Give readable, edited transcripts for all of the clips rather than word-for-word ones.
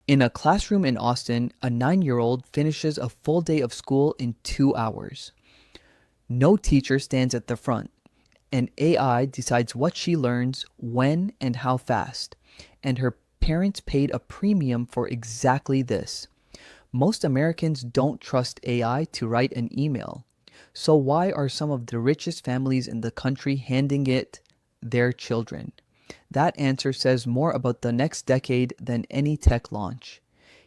In a classroom in Austin, a 9-year-old finishes a full day of school in 2 hours. No teacher stands at the front. An AI decides what she learns, when, and how fast. And her parents paid a premium for exactly this. Most Americans don't trust AI to write an email. So why are some of the richest families in the country handing it their children? That answer says more about the next decade than any tech launch.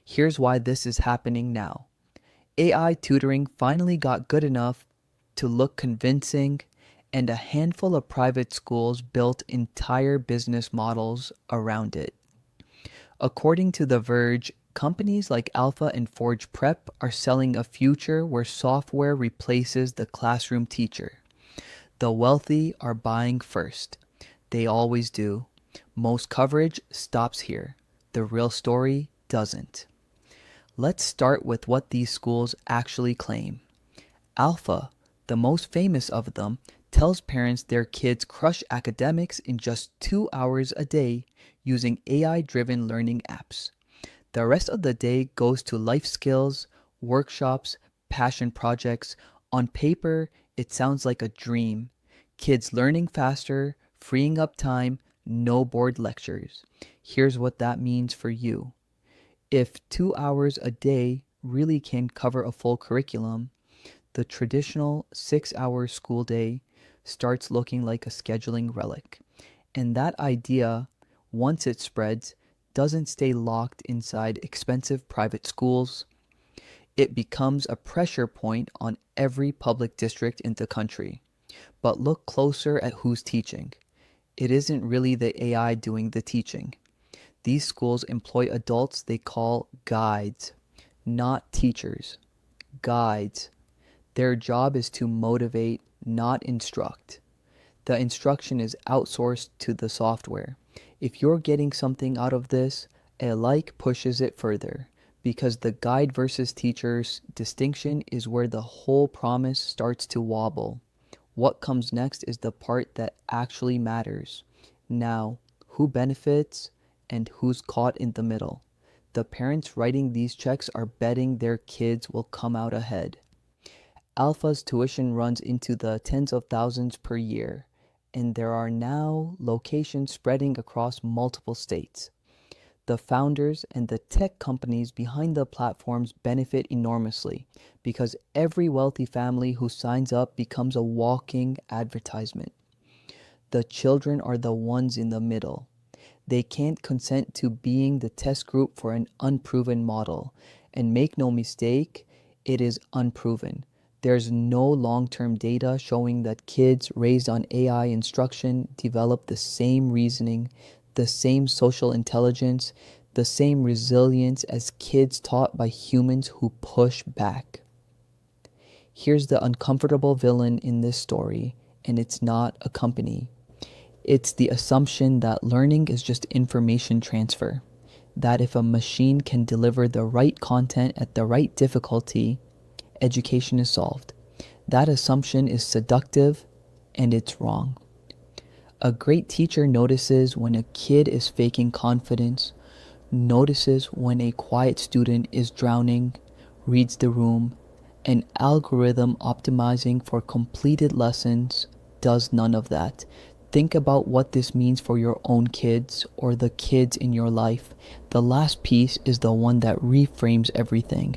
Here's why this is happening now. AI tutoring finally got good enough to look convincing, and a handful of private schools built entire business models around it. According to The Verge, companies like Alpha and Forge Prep are selling a future where software replaces the classroom teacher. The wealthy are buying first. They always do. Most coverage stops here. The real story doesn't. Let's start with what these schools actually claim. Alpha, the most famous of them, tells parents their kids crush academics in just 2 hours a day using AI-driven learning apps. The rest of the day goes to life skills, workshops, passion projects. On paper, it sounds like a dream. Kids learning faster, freeing up time, no bored lectures. Here's what that means for you. If 2 hours a day really can cover a full curriculum, the traditional 6-hour school day starts looking like a scheduling relic. And that idea, once it spreads, doesn't stay locked inside expensive private schools. It becomes a pressure point on every public district in the country. But look closer at who's teaching. It isn't really the AI doing the teaching. These schools employ adults they call guides, not teachers. Guides. Their job is to motivate, not instruct. The instruction is outsourced to the software. If you're getting something out of this, a like pushes it further, because the guide versus teacher's distinction is where the whole promise starts to wobble. What comes next is the part that actually matters. Now, who benefits and who's caught in the middle? The parents writing these checks are betting their kids will come out ahead. Alpha's tuition runs into the tens of thousands per year, and there are now locations spreading across multiple states. The founders and the tech companies behind the platforms benefit enormously because every wealthy family who signs up becomes a walking advertisement. The children are the ones in the middle. They can't consent to being the test group for an unproven model. And make no mistake, it is unproven. There's no long-term data showing that kids raised on AI instruction develop the same reasoning, the same social intelligence, the same resilience as kids taught by humans who push back. Here's the uncomfortable villain in this story, and it's not a company. It's the assumption that learning is just information transfer, that if a machine can deliver the right content at the right difficulty, education is solved. That assumption is seductive, and it's wrong. A great teacher notices when a kid is faking confidence, notices when a quiet student is drowning, reads the room. An algorithm optimizing for completed lessons does none of that. Think about what this means for your own kids or the kids in your life. The last piece is the one that reframes everything.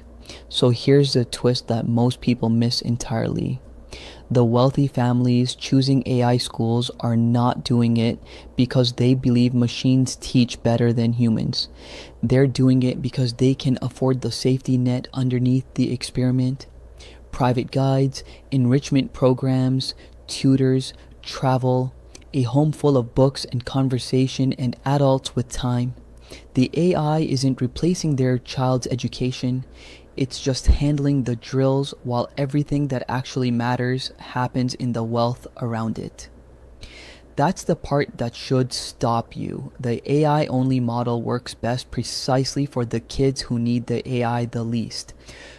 So here's the twist that most people miss entirely. The wealthy families choosing AI schools are not doing it because they believe machines teach better than humans. They're doing it because they can afford the safety net underneath the experiment. Private guides, enrichment programs, tutors, travel, a home full of books and conversation and adults with time. The AI isn't replacing their child's education. It's just handling the drills while everything that actually matters happens in the wealth around it. That's the part that should stop you. The AI-only model works best precisely for the kids who need the AI the least.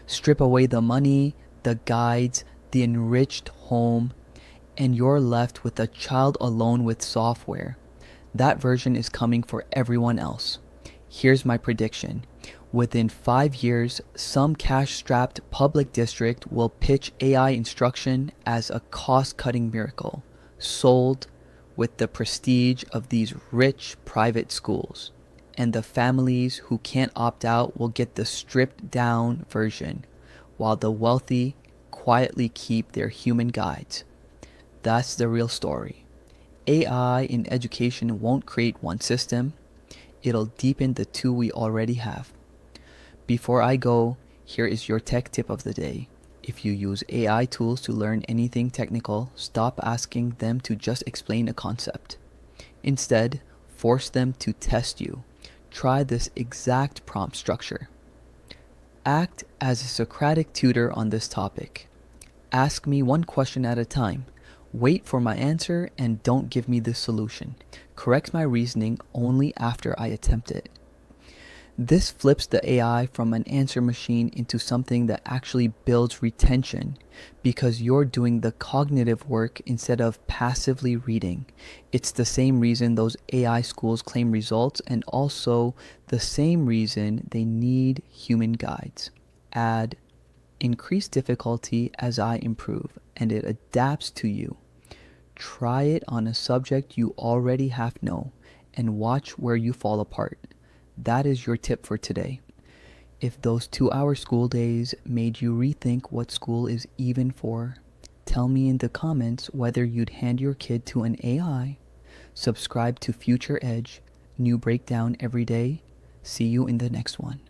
Strip away the money, the guides, the enriched home, and you're left with a child alone with software. That version is coming for everyone else. Here's my prediction. Within 5 years, some cash-strapped public district will pitch AI instruction as a cost-cutting miracle, sold with the prestige of these rich private schools. And the families who can't opt out will get the stripped-down version, while the wealthy quietly keep their human guides. That's the real story. AI in education won't create one system, it'll deepen the two we already have. Before I go, here is your tech tip of the day. If you use AI tools to learn anything technical, stop asking them to just explain a concept. Instead, force them to test you. Try this exact prompt structure. Act as a Socratic tutor on this topic. Ask me one question at a time. Wait for my answer and don't give me the solution. Correct my reasoning only after I attempt it. This flips the AI from an answer machine into something that actually builds retention because you're doing the cognitive work instead of passively reading. It's the same reason those AI schools claim results and also the same reason they need human guides. Add increase difficulty as I improve and it adapts to you. Try it on a subject you already half know and watch where you fall apart. That is your tip for today. If those 2-hour school days made you rethink what school is even for, tell me in the comments whether you'd hand your kid to an AI. Subscribe to FutureEdge, new breakdown every day. See you in the next one.